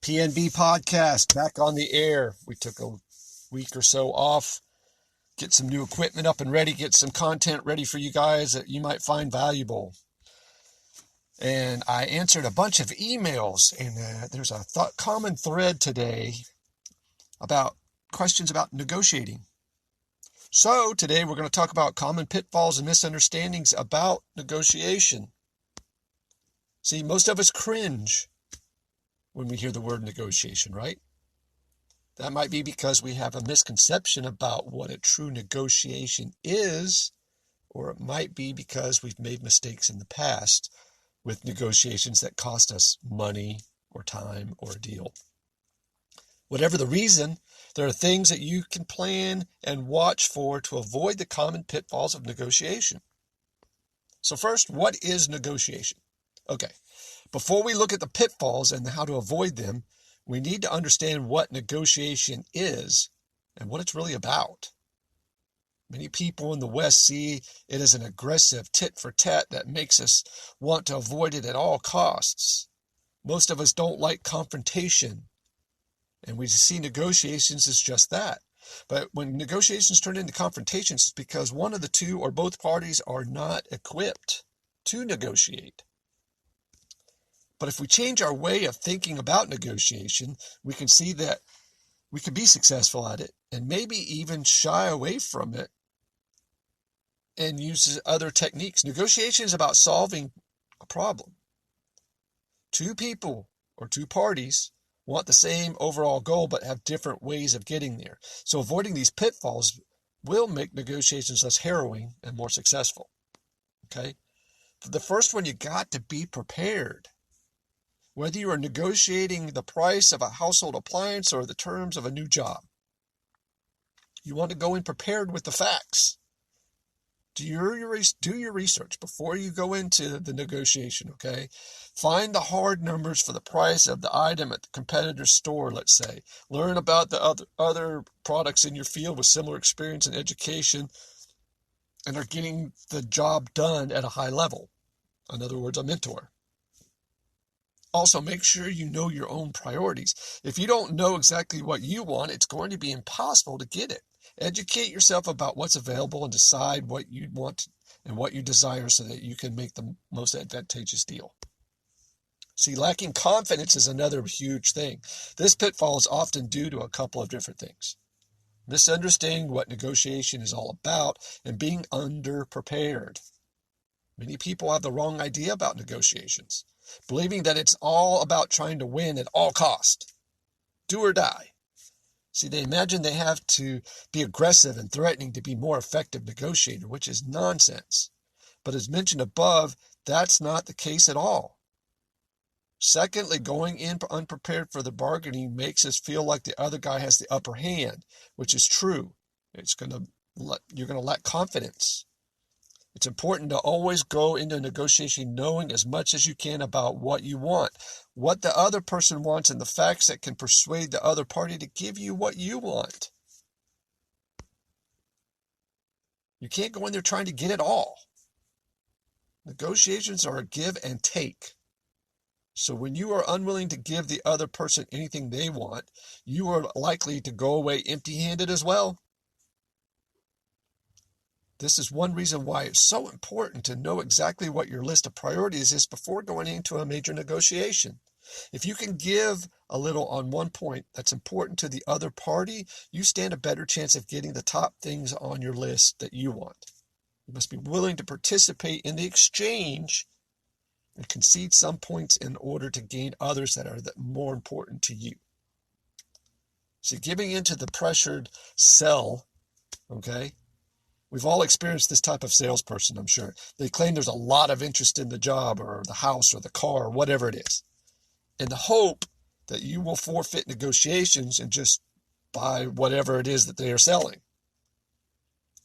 PNB podcast back on the air. We took a week or so off, get some new equipment up and ready, get some content ready for you guys that you might find valuable. And I answered a bunch of emails, and there's a common thread today about questions about negotiating. So today we're going to talk about common pitfalls and misunderstandings about negotiation. See, most of us cringe when we hear the word negotiation, right? That might be because we have a misconception about what a true negotiation is, or it might be because we've made mistakes in the past with negotiations that cost us money or time or a deal. Whatever the reason, there are things that you can plan and watch for to avoid the common pitfalls of negotiation. So first, what is negotiation? Okay, before we look at the pitfalls and how to avoid them, we need to understand what negotiation is and what it's really about. Many people in the West see it as an aggressive tit for tat that makes us want to avoid it at all costs. Most of us don't like confrontation, and we see negotiations as just that. But when negotiations turn into confrontations, it's because one of the two or both parties are not equipped to negotiate. But if we change our way of thinking about negotiation, we can see that we can be successful at it and maybe even shy away from it and use other techniques. Negotiation is about solving a problem. Two people or two parties want the same overall goal but have different ways of getting there. So avoiding these pitfalls will make negotiations less harrowing and more successful. Okay? For the first one, you got to be prepared. Whether you are negotiating the price of a household appliance or the terms of a new job, you want to go in prepared with the facts. Do your research before you go into the negotiation, okay? Find the hard numbers for the price of the item at the competitor's store, let's say. Learn about the other products in your field with similar experience and education and are getting the job done at a high level. In other words, a mentor. Also, make sure you know your own priorities. If you don't know exactly what you want, it's going to be impossible to get it. Educate yourself about what's available and decide what you want and what you desire so that you can make the most advantageous deal. See, lacking confidence is another huge thing. This pitfall is often due to a couple of different things. Misunderstanding what negotiation is all about and being underprepared. Many people have the wrong idea about negotiations, believing that it's all about trying to win at all cost, do or die. See, they imagine they have to be aggressive and threatening to be more effective negotiator, which is nonsense. But as mentioned above, that's not the case at all. Secondly, going in unprepared for the bargaining makes us feel like the other guy has the upper hand, which is true. You're going to lack confidence. It's important to always go into a negotiation knowing as much as you can about what you want, what the other person wants, and the facts that can persuade the other party to give you what you want. You can't go in there trying to get it all. Negotiations are a give and take. So when you are unwilling to give the other person anything they want, you are likely to go away empty-handed as well. This is one reason why it's so important to know exactly what your list of priorities is before going into a major negotiation. If you can give a little on one point that's important to the other party, you stand a better chance of getting the top things on your list that you want. You must be willing to participate in the exchange and concede some points in order to gain others that are more important to you. So giving into the pressured sell, okay? We've all experienced this type of salesperson, I'm sure. They claim there's a lot of interest in the job or the house or the car or whatever it is, in the hope that you will forfeit negotiations and just buy whatever it is that they are selling.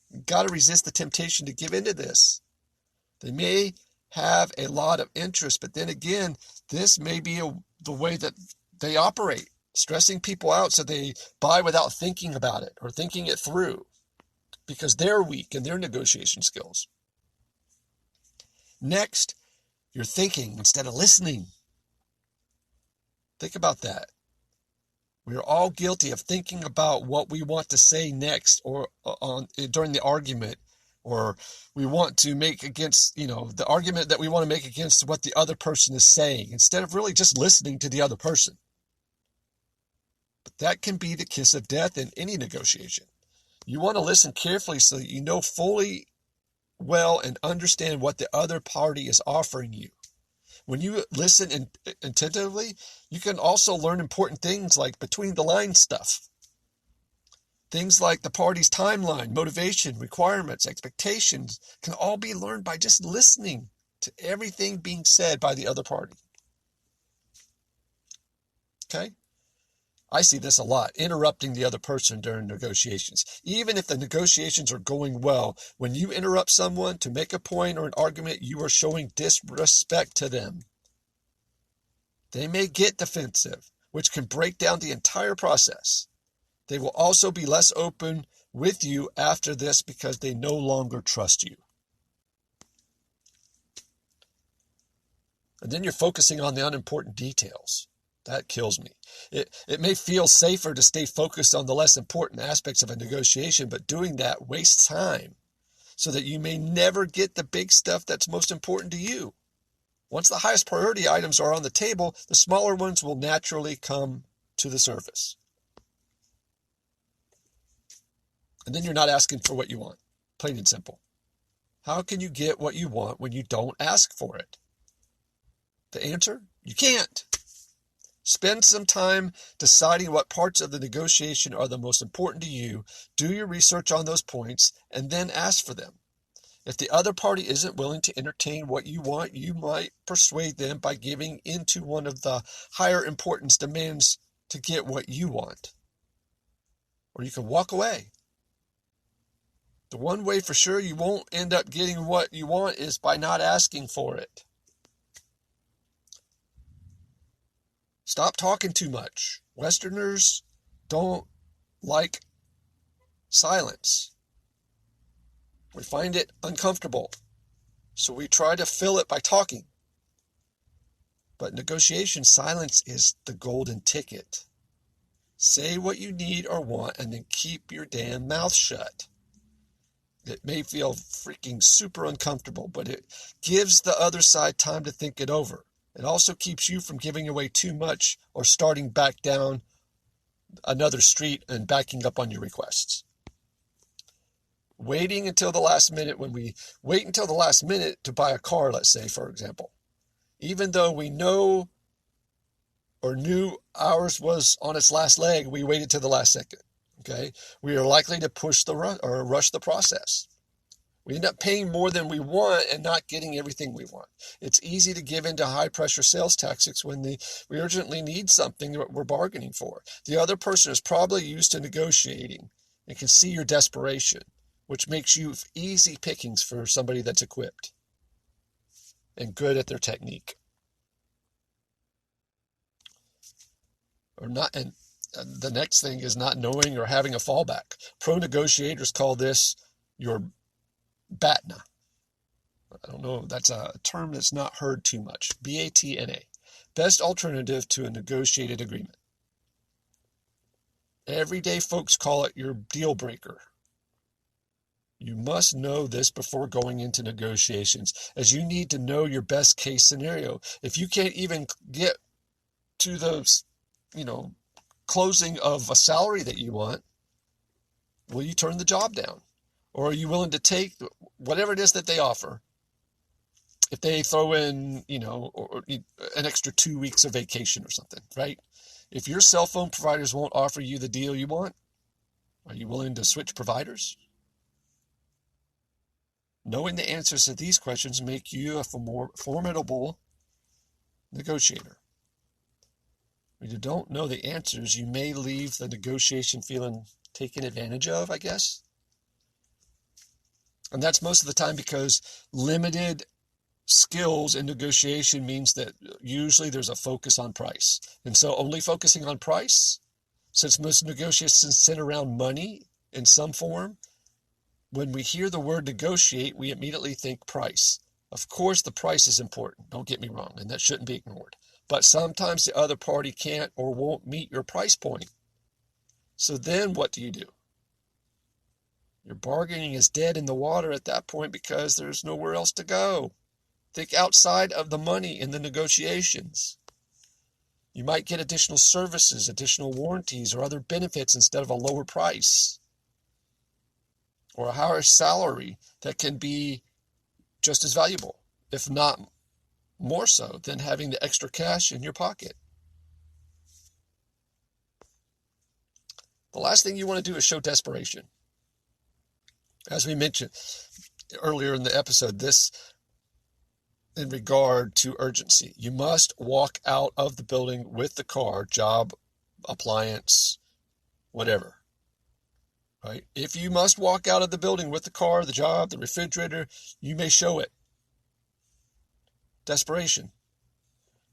You've got to resist the temptation to give into this. They may have a lot of interest, but then again, this may be the way that they operate, stressing people out so they buy without thinking about it or thinking it through, because they're weak in their negotiation skills. Next, you're thinking instead of listening. Think about that. We are all guilty of thinking about what we want to say next or during the argument, or we want to make against, the argument that we want to make against what the other person is saying, instead of really just listening to the other person. But that can be the kiss of death in any negotiation. You want to listen carefully so that you know fully well and understand what the other party is offering you. When you listen attentively, you can also learn important things like between the lines stuff. Things like the party's timeline, motivation, requirements, expectations can all be learned by just listening to everything being said by the other party. Okay? I see this a lot, interrupting the other person during negotiations. Even if the negotiations are going well, when you interrupt someone to make a point or an argument, you are showing disrespect to them. They may get defensive, which can break down the entire process. They will also be less open with you after this because they no longer trust you. And then you're focusing on the unimportant details. That kills me. It may feel safer to stay focused on the less important aspects of a negotiation, but doing that wastes time so that you may never get the big stuff that's most important to you. Once the highest priority items are on the table, the smaller ones will naturally come to the surface. And then you're not asking for what you want. Plain and simple. How can you get what you want when you don't ask for it? The answer? You can't. Spend some time deciding what parts of the negotiation are the most important to you. Do your research on those points and then ask for them. If the other party isn't willing to entertain what you want, you might persuade them by giving into one of the higher importance demands to get what you want. Or you can walk away. The one way for sure you won't end up getting what you want is by not asking for it. Stop talking too much. Westerners don't like silence. We find it uncomfortable, so we try to fill it by talking. But negotiation, silence is the golden ticket. Say what you need or want and then keep your damn mouth shut. It may feel freaking super uncomfortable, but it gives the other side time to think it over. It also keeps you from giving away too much or starting back down another street and backing up on your requests. Waiting until the last minute, when we wait until the last minute to buy a car, let's say, for example, even though we know or knew ours was on its last leg, we waited till the last second. Okay, we are likely to push or rush the process. We end up paying more than we want and not getting everything we want. It's easy to give into high-pressure sales tactics when we urgently need something that we're bargaining for. The other person is probably used to negotiating and can see your desperation, which makes you easy pickings for somebody that's equipped and good at their technique. Or not, and the next thing is not knowing or having a fallback. Pro negotiators call this your BATNA. I don't know, that's a term that's not heard too much. BATNA. Best alternative to a negotiated agreement. Everyday folks call it your deal breaker. You must know this before going into negotiations, as you need to know your best case scenario. If you can't even get to those, closing of a salary that you want, will you turn the job down? Or are you willing to take whatever it is that they offer? If they throw in, or an extra 2 weeks of vacation or something, right? If your cell phone providers won't offer you the deal you want, are you willing to switch providers? Knowing the answers to these questions make you a more formidable negotiator. When you don't know the answers, you may leave the negotiation feeling taken advantage of, I guess. And that's most of the time because limited skills in negotiation means that usually there's a focus on price. And so only focusing on price, since most negotiations center around money in some form, when we hear the word negotiate, we immediately think price. Of course, the price is important, don't get me wrong, and that shouldn't be ignored. But sometimes the other party can't or won't meet your price point. So then what do? Your bargaining is dead in the water at that point because there's nowhere else to go. Think outside of the money in the negotiations. You might get additional services, additional warranties, or other benefits instead of a lower price. Or a higher salary that can be just as valuable, if not more so, than having the extra cash in your pocket. The last thing you want to do is show desperation. As we mentioned earlier in the episode, this in regard to urgency. You must walk out of the building with the car, job, appliance, whatever. Right? If you must walk out of the building with the car, the job, the refrigerator, you may show it. Desperation.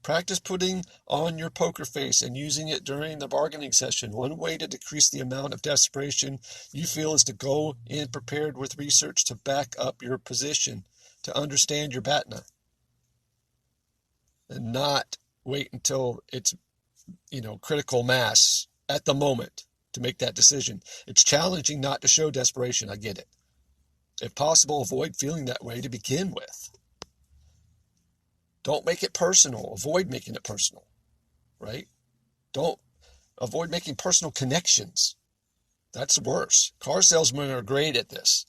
Practice putting on your poker face and using it during the bargaining session. One way to decrease the amount of desperation you feel is to go in prepared with research to back up your position, to understand your BATNA. And not wait until it's, critical mass at the moment to make that decision. It's challenging not to show desperation. I get it. If possible, avoid feeling that way to begin with. Don't make it personal. Avoid making it personal, right? Avoid making personal connections. That's worse. Car salesmen are great at this.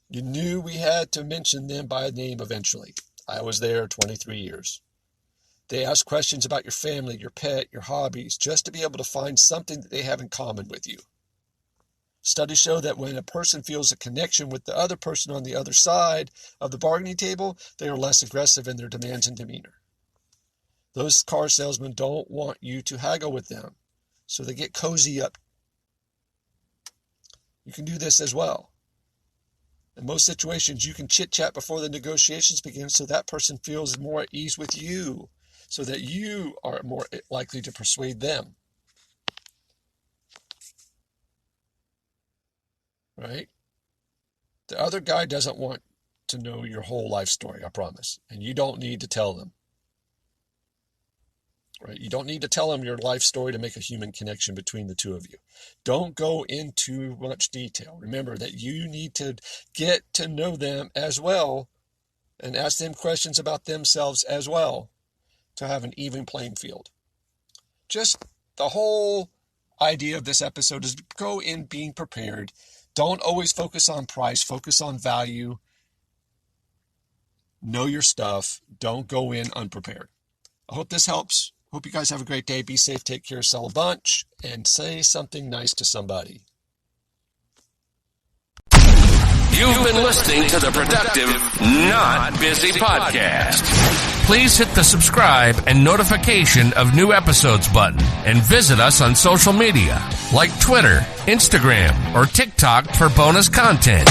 You knew we had to mention them by name eventually. I was there 23 years. They ask questions about your family, your pet, your hobbies, just to be able to find something that they have in common with you. Studies show that when a person feels a connection with the other person on the other side of the bargaining table, they are less aggressive in their demands and demeanor. Those car salesmen don't want you to haggle with them, so they get cozy up. You can do this as well. In most situations, you can chit-chat before the negotiations begin so that person feels more at ease with you, so that you are more likely to persuade them. Right? The other guy doesn't want to know your whole life story, I promise. And you don't need to tell them. Right? You don't need to tell them your life story to make a human connection between the two of you. Don't go into much detail. Remember that you need to get to know them as well and ask them questions about themselves as well to have an even playing field. Just the whole idea of this episode is go in being prepared. Don't always focus on price, focus on value. Know your stuff. Don't go in unprepared. I hope this helps. Hope you guys have a great day. Be safe, take care, sell a bunch, and say something nice to somebody. You've been listening to the Productive, Not Busy podcast. Please hit the subscribe and notification of new episodes button and visit us on social media like Twitter, Instagram, or TikTok for bonus content.